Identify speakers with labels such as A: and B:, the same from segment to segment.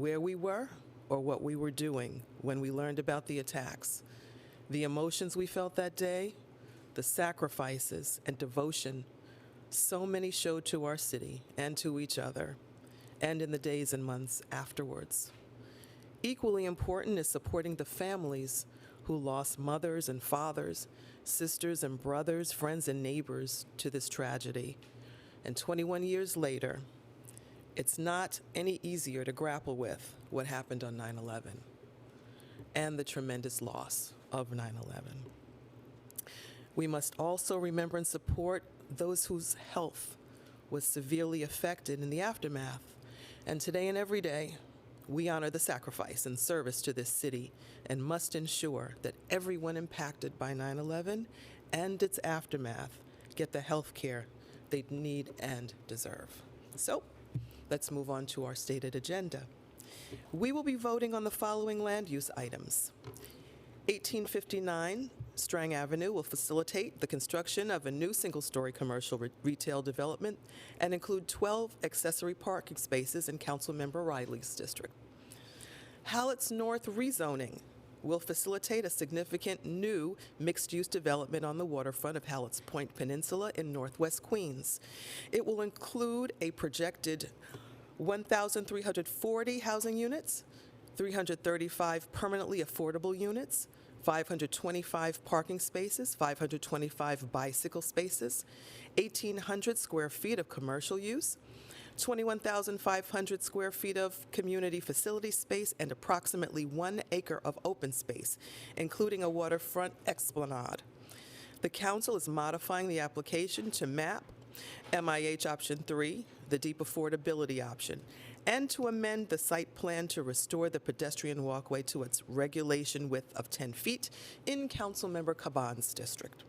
A: where we were or what we were doing when we learned about the attacks. The emotions we felt that day, the sacrifices and devotion so many showed to our city and to each other, and in the days and months afterwards. Equally important is supporting the families who lost mothers and fathers, sisters and brothers, friends and neighbors to this tragedy. And 21 years later, it's not any easier to grapple with what happened on 9/11 and the tremendous loss of 9/11. We must also remember and support those whose health was severely affected in the aftermath. And today and every day, we honor the sacrifice and service to this city and must ensure that everyone impacted by 9/11 and its aftermath get the health care they need and deserve. So, let's move on to our stated agenda. We will be voting on the following land use items. 1859 Strang Avenue will facilitate the construction of a new single-story commercial retail development and include 12 accessory parking spaces in Councilmember Riley's district. Hallett's North rezoning will facilitate a significant new mixed-use development on the waterfront of Hallett's Point Peninsula in Northwest Queens. It will include a projected 1,340 housing units, 335 permanently affordable units, 525 parking spaces, 525 bicycle spaces, 1,800 square feet of commercial use, 21,500 square feet of community facility space, and approximately 1 acre of open space, including a waterfront esplanade. The council is modifying the application to map MIH option 3, the deep affordability option, and to amend the site plan to restore the pedestrian walkway to its regulation width of 10 feet in Councilmember Caban's district.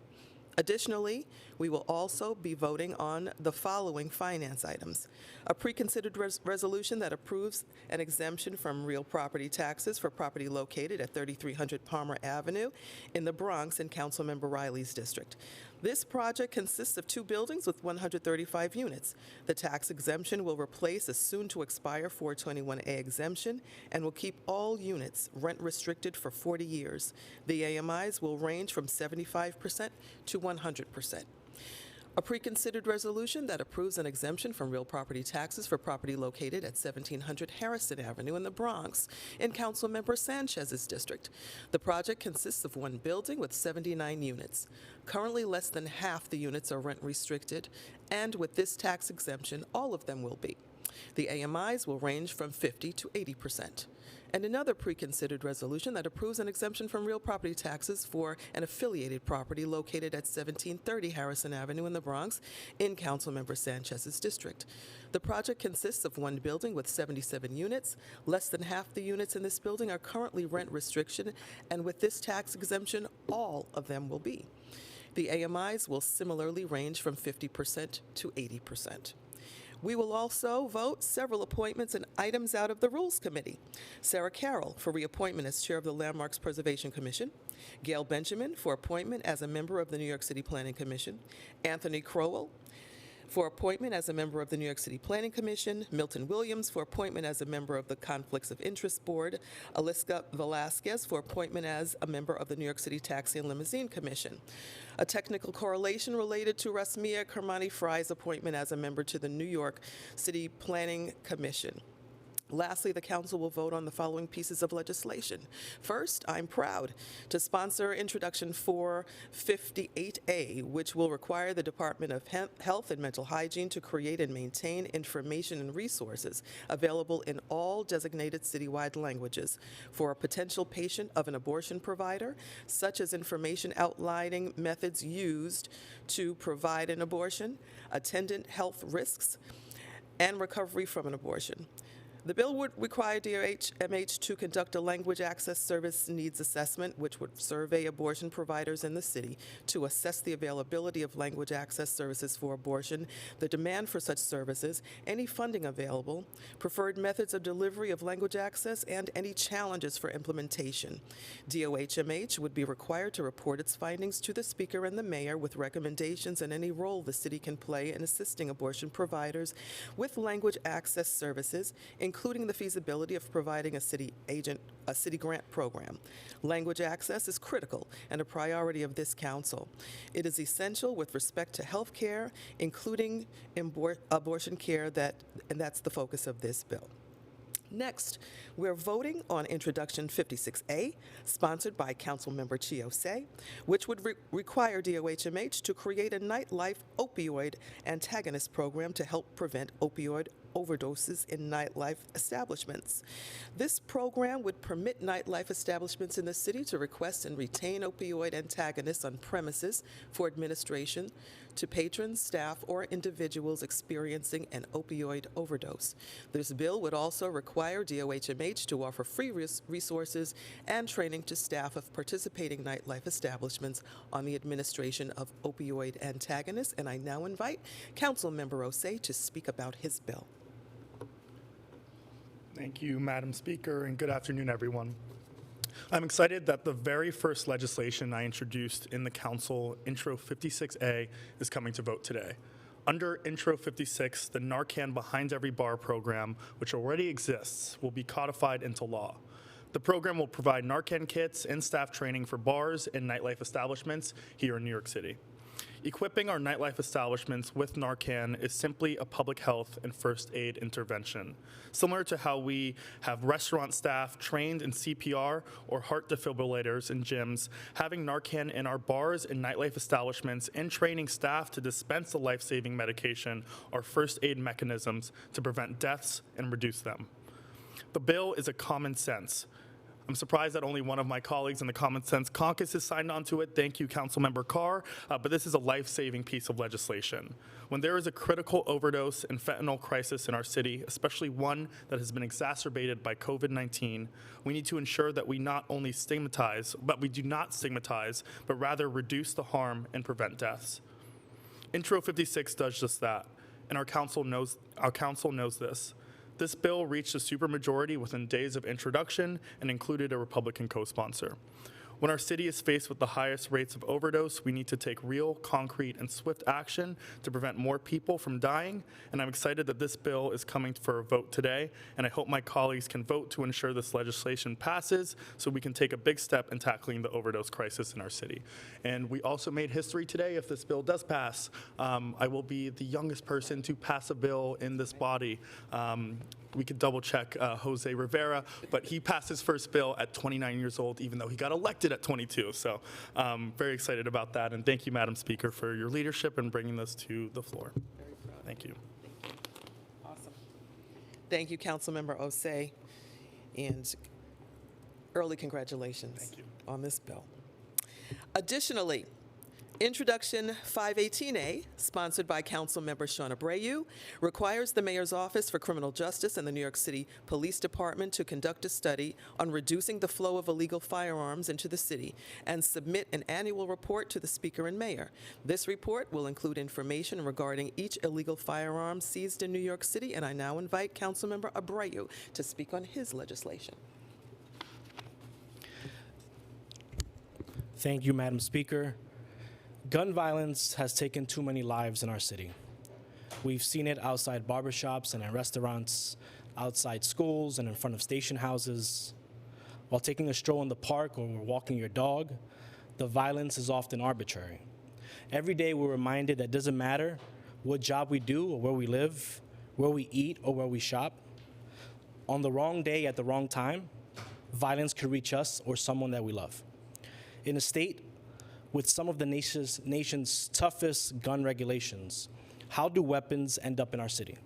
A: Additionally, we will also be voting on the following finance items. A preconsidered resolution that approves an exemption from real property taxes for property located at 3300 Palmer Avenue in the Bronx in Councilmember Riley's district. This project consists of 2 buildings with 135 units. The tax exemption will replace a soon-to-expire 421A exemption and will keep all units rent-restricted for 40 years. The AMIs will range from 75% to 100%. A preconsidered resolution that approves an exemption from real property taxes for property located at 1700 Harrison Avenue in the Bronx in Councilmember Sanchez's district. The project consists of 1 building with 79 units. Currently, less than half the units are rent restricted, and with this tax exemption, all of them will be. The AMIs will range from 50 to 80%. And another preconsidered resolution that approves an exemption from real property taxes for an affiliated property located at 1730 Harrison Avenue in the Bronx in Councilmember Sanchez's district. The project consists of 1 building with 77 units. Less than half the units in this building are currently rent restriction, and with this tax exemption, all of them will be. The AMIs will similarly range from 50% to 80%. We will also vote several appointments and items out of the Rules Committee. Sarah Carroll for reappointment as chair of the Landmarks Preservation Commission. Gail Benjamin for appointment as a member of the New York City Planning Commission. Anthony Crowell for appointment as a member of the New York City Planning Commission. Milton Williams for appointment as a member of the Conflicts of Interest Board. Aliska Velasquez for appointment as a member of the New York City Taxi and Limousine Commission. A technical correlation related to Rasmia Kermani Fry's appointment as a member to the New York City Planning Commission. Lastly, the council will vote on the following pieces of legislation. First, I'm proud to sponsor Introduction 458A, which will require the Department of Health and Mental Hygiene to create and maintain information and resources available in all designated citywide languages for a potential patient of an abortion provider, such as information outlining methods used to provide an abortion, attendant health risks, and recovery from an abortion. The bill would require DOH-MH to conduct a language access service needs assessment, which would survey abortion providers in the city to assess the availability of language access services for abortion, the demand for such services, any funding available, preferred methods of delivery of language access, and any challenges for implementation. DOH-MH would be required to report its findings to the Speaker and the Mayor with recommendations and any role the city can play in assisting abortion providers with language access services, including including the feasibility of providing a city grant program. Language access is critical and a priority of this council. It is essential with respect to health care, including abortion care, and that's the focus of this bill. Next, we're voting on Introduction 56A, sponsored by Councilmember Chiosei, which would require DOHMH to create a nightlife opioid antagonist program to help prevent opioid overdoses in nightlife establishments. This program would permit nightlife establishments in the city to request and retain opioid antagonists on premises for administration to patrons, staff, or individuals experiencing an opioid overdose. This bill would also require DOHMH to offer free resources and training to staff of participating nightlife establishments on the administration of opioid antagonists. And I now invite Councilmember Osei to speak about his bill.
B: Thank you, Madam Speaker, and good afternoon, everyone. I'm excited that the very first legislation I introduced in the Council, Intro 56A, is coming to vote today. Under Intro 56, the Narcan Behind Every Bar program, which already exists, will be codified into law. The program will provide Narcan kits and staff training for bars and nightlife establishments here in New York City. Equipping our nightlife establishments with Narcan is simply a public health and first aid intervention. Similar to how we have restaurant staff trained in CPR or heart defibrillators in gyms, having Narcan in our bars and nightlife establishments and training staff to dispense the life-saving medication are first aid mechanisms to prevent deaths and reduce them. The bill is a common sense. I'm surprised that only one of my colleagues in the Common Sense Caucus has signed on to it. Thank you, Councilmember Carr. But this is a life-saving piece of legislation. When there is a critical overdose and fentanyl crisis in our city, especially one that has been exacerbated by COVID-19, we need to ensure that we not only stigmatize, but we do not stigmatize, but rather reduce the harm and prevent deaths. Intro 56 does just that, and our council knows this. This bill reached a supermajority within days of introduction and included a Republican co-sponsor. When our city is faced with the highest rates of overdose, we need to take real, concrete, and swift action to prevent more people from dying, and I'm excited that this bill is coming for a vote today, and I hope my colleagues can vote to ensure this legislation passes so we can take a big step in tackling the overdose crisis in our city. And we also made history today. If this bill does pass, I will be the youngest person to pass a bill in this body. We could double check Jose Rivera, but he passed his first bill at 29 years old, even though he got elected at 22. So very excited about that. And thank you, Madam Speaker, for your leadership in bringing this to the floor.
A: Very proud.
B: Thank you.
A: Awesome. Thank you, Councilmember Osei, and early congratulations on this bill. Additionally, Introduction 518A, sponsored by Councilmember Sean Abreu, requires the Mayor's Office for Criminal Justice and the New York City Police Department to conduct a study on reducing the flow of illegal firearms into the city and submit an annual report to the Speaker and Mayor. This report will include information regarding each illegal firearm seized in New York City, and I now invite Councilmember Abreu to speak on his legislation.
C: Thank you, Madam Speaker. Gun violence has taken too many lives in our city. We've seen it outside barbershops and in restaurants, outside schools and in front of station houses. While taking a stroll in the park or walking your dog, the violence is often arbitrary. Every day we're reminded that it doesn't matter what job we do or where we live, where we eat or where we shop. On the wrong day at the wrong time, violence could reach us or someone that we love. In a state with some of the nation's toughest gun regulations, how do weapons end up in our city?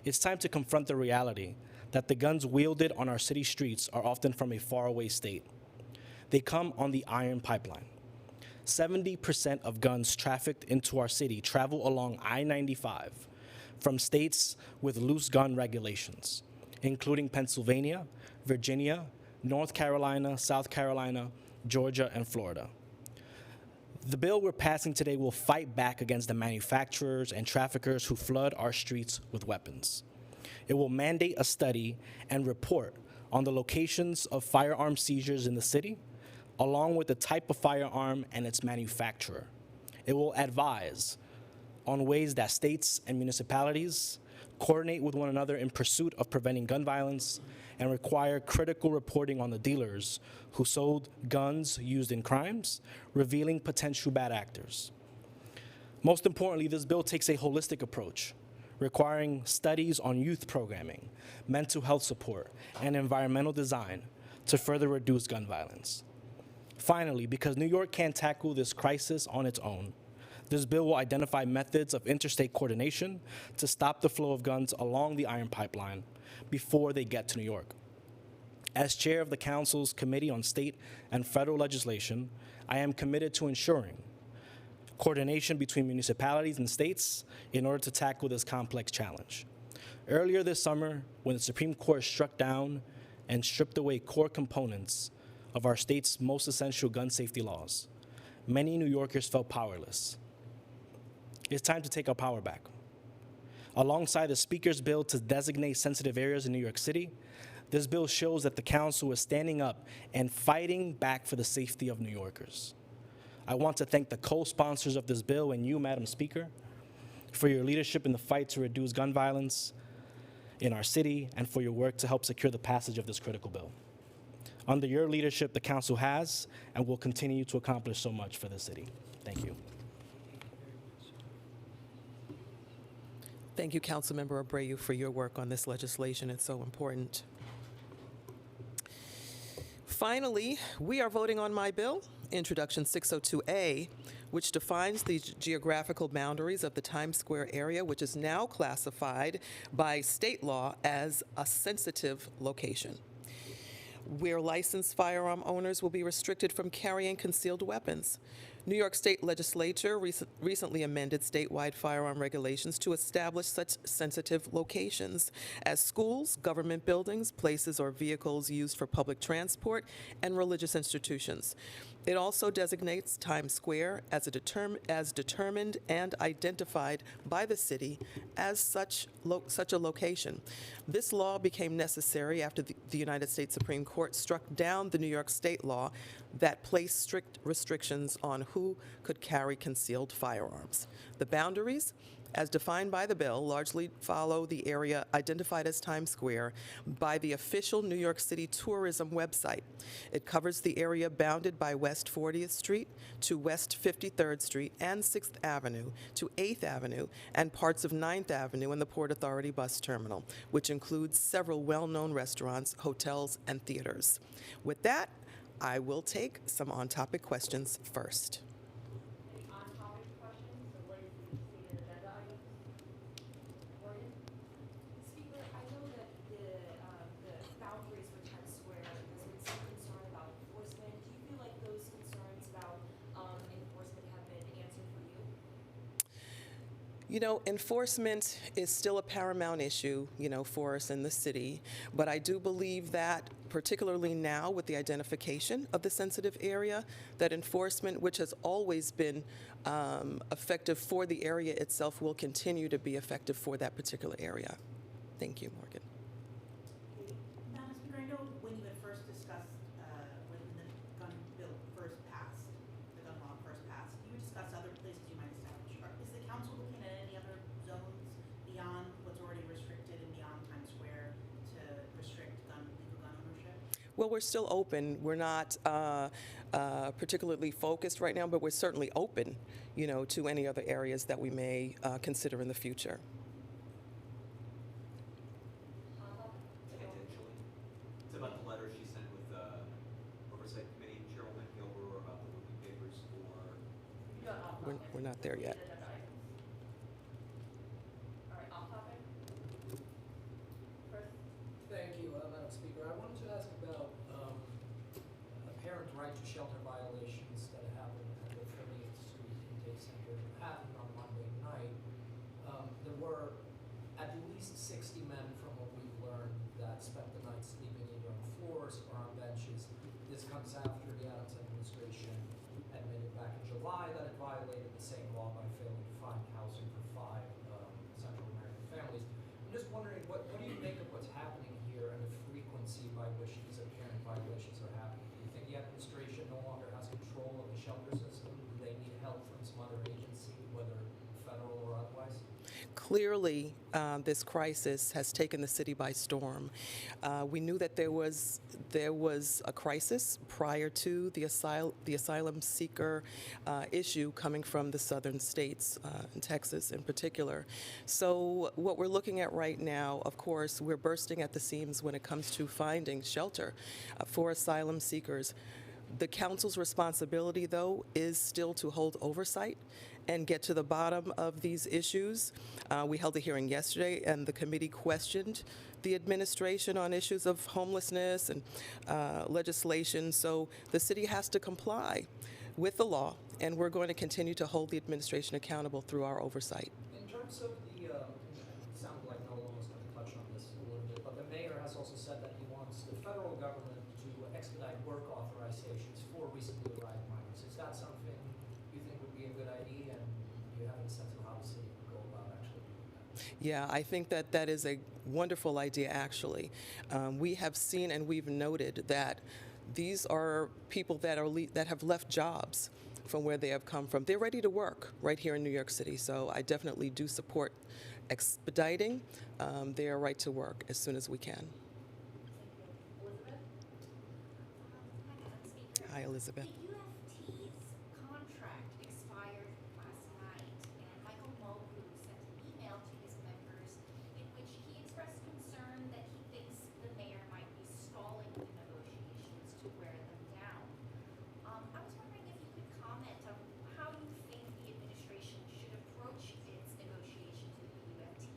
C: It's time to confront the reality that the guns wielded on our city streets are often from a faraway state. They come on the iron pipeline. 70% of guns trafficked into our city travel along I-95 from states with loose gun regulations, including Pennsylvania, Virginia, North Carolina, South Carolina, Georgia, and Florida. The bill we're passing today will fight back against the manufacturers and traffickers who flood our streets with weapons. It will mandate a study and report on the locations of firearm seizures in the city, along with the type of firearm and its manufacturer. It will advise on ways that states and municipalities coordinate with one another in pursuit of preventing gun violence, and require critical reporting on the dealers who sold guns used in crimes, revealing potential bad actors. Most importantly, this bill takes a holistic approach, requiring studies on youth programming, mental health support, and environmental design to further reduce gun violence. Finally, because New York can't tackle this crisis on its own, this bill will identify methods of interstate coordination to stop the flow of guns along the Iron Pipeline before they get to New York. As chair of the Council's Committee on State and Federal Legislation, I am committed to ensuring coordination between municipalities and states in order to tackle this complex challenge. Earlier this summer, when the Supreme Court struck down and stripped away core components of our state's most essential gun safety laws, many New Yorkers felt powerless. It's time to take our power back. Alongside the Speaker's bill to designate sensitive areas in New York City, this bill shows that the Council is standing up and fighting back for the safety of New Yorkers. I want to thank the co-sponsors of this bill and you, Madam Speaker, for your leadership in the fight to reduce gun violence in our city and for your work to help secure the passage of this critical bill. Under your leadership, the Council has and will continue to accomplish so much for the city. Thank you.
A: Thank you, Councilmember Abreu, for your work on this legislation. It's so important. Finally, we are voting on my bill, Introduction 602A, which defines the geographical boundaries of the Times Square area, which is now classified by state law as a sensitive location, where licensed firearm owners will be restricted from carrying concealed weapons. New York State Legislature recently amended statewide firearm regulations to establish such sensitive locations as schools, government buildings, places or vehicles used for public transport, and religious institutions. It also designates Times Square as determined and identified by the city as such a location. This law became necessary after the United States Supreme Court struck down the New York State law that placed strict restrictions on who could carry concealed firearms. The boundaries, as defined by the bill, largely follow the area identified as Times Square by the official New York City tourism website. It covers the area bounded by West 40th Street to West 53rd Street and 6th Avenue to 8th Avenue and parts of 9th Avenue and the Port Authority bus terminal, which includes several well-known restaurants, hotels, and theaters. With that, I will take some on-topic questions first.
D: On-topic questions, or what is the stated agenda items? Morgan? Speaker, I know that the boundaries for Times Square, there's been some concern about enforcement. Do you feel like those concerns about enforcement have been answered for you?
A: You know, enforcement is still a paramount issue, for us in the city. But I do believe that, particularly now with the identification of the sensitive area, that enforcement, which has always been effective for the area itself, will continue to be effective for that particular area. Thank you, Morgan.
E: Madam Speaker, I know when you had first discussed, when the gun bill first passed, the gun law first passed, you discussed other places you might establish. Is the council looking at any other zones beyond what's already restricted and beyond Times Square to restrict legal gun ownership?
A: Well, we're still open. We're not particularly focused right now, but we're certainly open, to any other areas that we may consider in the future.
F: It's about the letter she sent with the Oversight Committee and Chairwoman Gilbert about the working papers for.
A: We're not there yet.
D: Agenda items. All right, off topic. Chris?
G: Thank you, Madam Speaker. I wanted to ask about apparent right to shelter violations that happened at the 30th Street Intake Center in Manhattan on Monday night. There were at least 60 men, from what we've learned, that spent the night sleeping either on floors or on benches. This comes after the Adams administration admitted back in July that it violated the same law by failing to find housing for 5 Central American families. I'm just wondering, what do you make of what's happening here and the frequency by which these apparent violations are happening? Do you think the administration no longer has control of the shelter system? Do they need help from some other agency, whether federal or otherwise?
A: Clearly, this crisis has taken the city by storm. We knew that there was a crisis prior to the asylum seeker issue coming from the southern states, in Texas in particular. So what we're looking at right now, of course, we're bursting at the seams when it comes to finding shelter for asylum seekers. The council's responsibility, though, is still to hold oversight and get to the bottom of these issues. We held a hearing yesterday, and the committee questioned the administration on issues of homelessness and legislation. So the city has to comply with the law, and we're going to continue to hold the administration accountable through our oversight.
G: In terms of the, it sounded like Nolan was going to touch on this a little bit, but the mayor has also said that he wants the federal government to expedite work authorizations for recently arrived migrants. Is that something you think would be a good idea, and do you have a sense of how the city would go about actually doing that?
A: Yeah, I think that that is a wonderful idea, actually. We have seen and we've noted that these are people that that have left jobs from where they have come from. They're ready to work right here in New York City, so I definitely do support expediting their right to work as soon as we can. Hi, Elizabeth.
D: The UFT's contract expired last night, and Michael Mogu sent an email to his members in which he expressed concern that he thinks the mayor might be stalling the negotiations to wear them down. I was wondering if you could comment on how you think the administration should approach its negotiations with the UFT,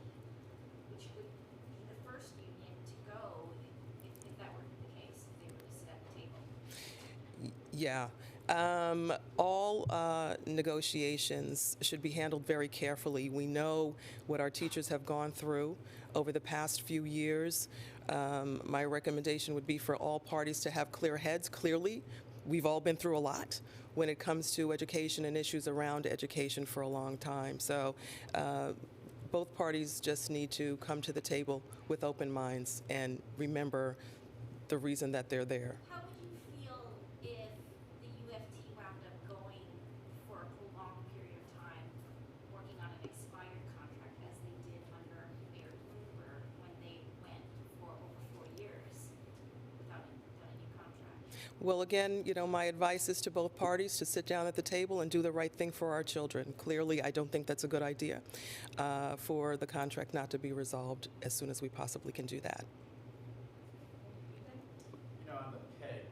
D: which would be the first union to go if that were the case, if they were to sit at the table.
A: Yeah. All negotiations should be handled very carefully. We know what our teachers have gone through over the past few years. My recommendation would be for all parties to have clear heads. Clearly, we've all been through a lot when it comes to education and issues around education for a long time. So both parties just need to come to the table with open minds and remember the reason that they're there.
D: How would you feel if the UFT wound up going for a prolonged period of time, working on an expired contract as they did under Mayor Bloomberg when they went for over 4 years without a new contract?
A: Well, again, my advice is to both parties to sit down at the table and do the right thing for our children. Clearly, I don't think that's a good idea for the contract not to be resolved as soon as we possibly can do that.
H: On the PEG,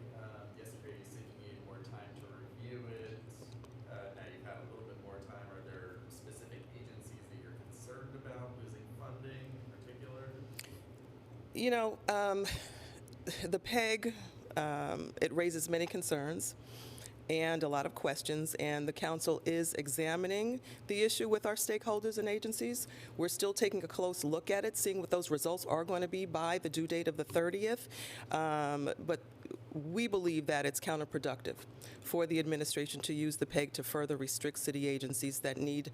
H: yesterday you said you needed more time to review it. Now you've had a little bit more time. Are there specific agencies that you're concerned about losing funding in particular?
A: The PEG, it raises many concerns and a lot of questions, and the council is examining the issue with our stakeholders and agencies. We're still taking a close look at it, seeing what those results are going to be by the due date of the 30th. But we believe that it's counterproductive for the administration to use the PEG to further restrict city agencies that need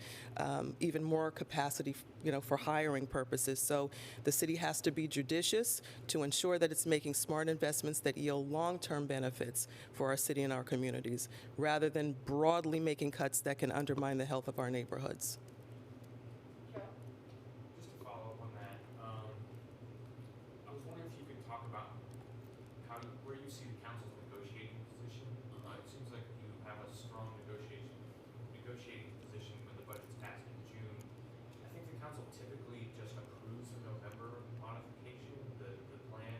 A: even more capacity, for hiring purposes. So the city has to be judicious to ensure that it's making smart investments that yield long-term benefits for our city and our communities, rather than broadly making cuts that can undermine the health of our neighborhoods.
I: Just to follow up on that, I was wondering if you could talk about where you see the council's negotiating position. It seems like you have a strong negotiating position when the budget's passed in June. I think the council typically just approves the November modification, the plan.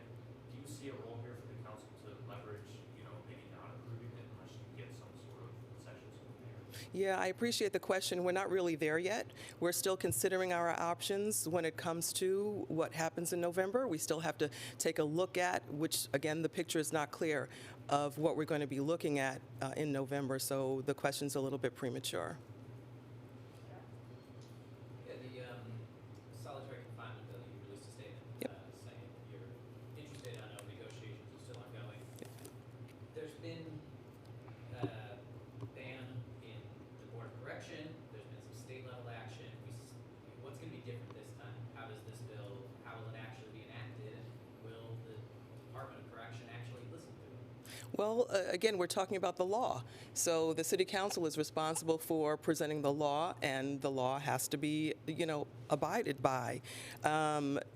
I: Do you see a role here for the council to leverage, maybe not approving it unless you get some sort of concessions from there?
A: Yeah, I appreciate the question. We're not really there yet. We're still considering our options when it comes to what happens in November. We still have to take a look at, which, again, the picture is not clear of what we're going to be looking at in November, so the question's a little bit premature.
J: Yeah, the solitary confinement bill, you released a statement saying you're interested. I know negotiations are still ongoing. There's been a ban in the Board of Correction. There's been some state level action. What's going to be different this time? How does this bill, how will it actually be enacted? And will the Department of Correction actually listen to it?
A: Well, again, we're talking about the law. So the city council is responsible for presenting the law, and the law has to be, abided by.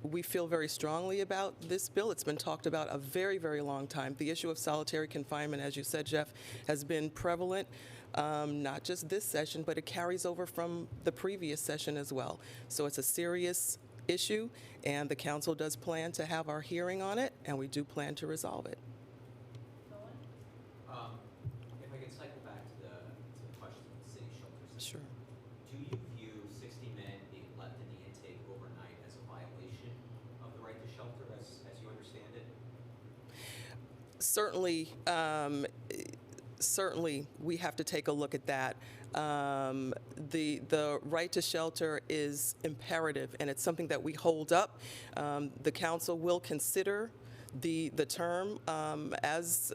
A: We feel very strongly about this bill. It's been talked about a very, very long time. The issue of solitary confinement, as you said, Jeff, has been prevalent, not just this session, but it carries over from the previous session as well. So it's a serious issue, and the council does plan to have our hearing on it, and we do plan to resolve it.
F: If I could cycle back to the question of the city shelter system.
A: Sure.
F: Do you view 60 men being left in the intake overnight as a violation of the right to shelter, as you understand it?
A: Certainly, we have to take a look at that. The right to shelter is imperative, and it's something that we hold up. The council will consider the term as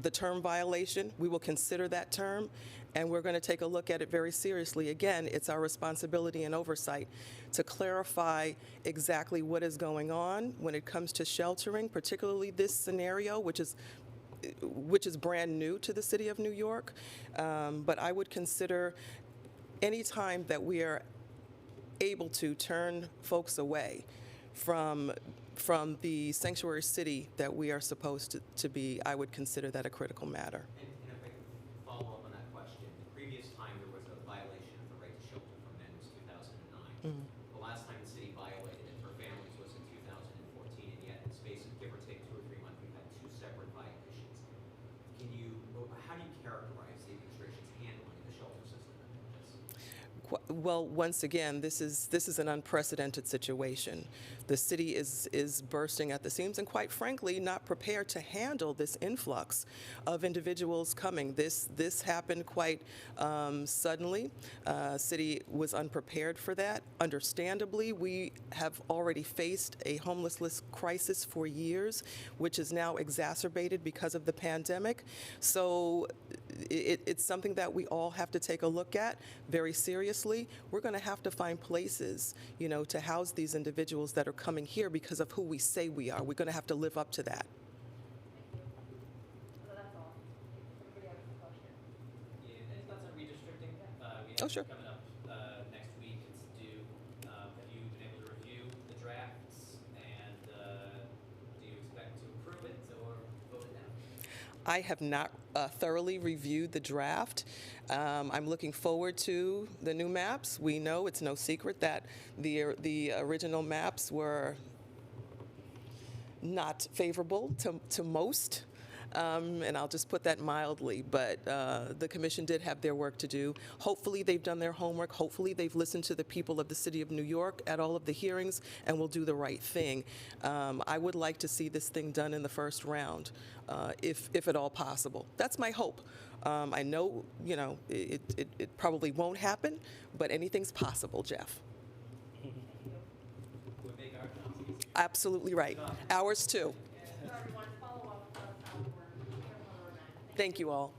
A: the term violation. We will consider that term, and we're going to take a look at it very seriously. Again, it's our responsibility and oversight to clarify exactly what is going on when it comes to sheltering, particularly this scenario, which is brand new to the city of New York. But I would consider any time that we are able to turn folks away from the sanctuary city that we are supposed to be, I would consider that a critical matter.
F: And if I could follow up on that question, the previous time there was a violation of the right to shelter for men was 2009. The last time the city violated it for families was in 2014, and yet in the space of give or take 2 or 3 months, we've had 2 separate violations. How do you characterize the administration's handling of the shelter system?
A: Well, once again, this is an unprecedented situation. The city is bursting at the seams and, quite frankly, not prepared to handle this influx of individuals coming. This happened quite suddenly. City was unprepared for that. Understandably, we have already faced a homelessness crisis for years, which is now exacerbated because of the pandemic. So it's something that we all have to take a look at very seriously. We're going to have to find places, to house these individuals that are coming here because of who we say we are. We're going to have to live up to that.
D: So that's all. Everybody has a question?
J: Yeah, any thoughts on redistricting? We
A: Oh,
J: have
A: sure.
J: it coming up next week. It's due. Have you been able to review the drafts, and do you expect to approve it or vote it down?
A: I have not thoroughly reviewed the draft. I'm looking forward to the new maps. We know it's no secret that the original maps were not favorable to most. And I'll just put that mildly, but the commission did have their work to do. Hopefully they've done their homework. Hopefully they've listened to the people of the city of New York at all of the hearings and will do the right thing. I would like to see this thing done in the first round, if at all possible. That's my hope. I know, it probably won't happen, but anything's possible, Jeff.
J: Would make our jobs easier.
A: Absolutely right. Ours too.
D: So everyone, follow up, our work, Chairman Ronan.
A: Thank you all.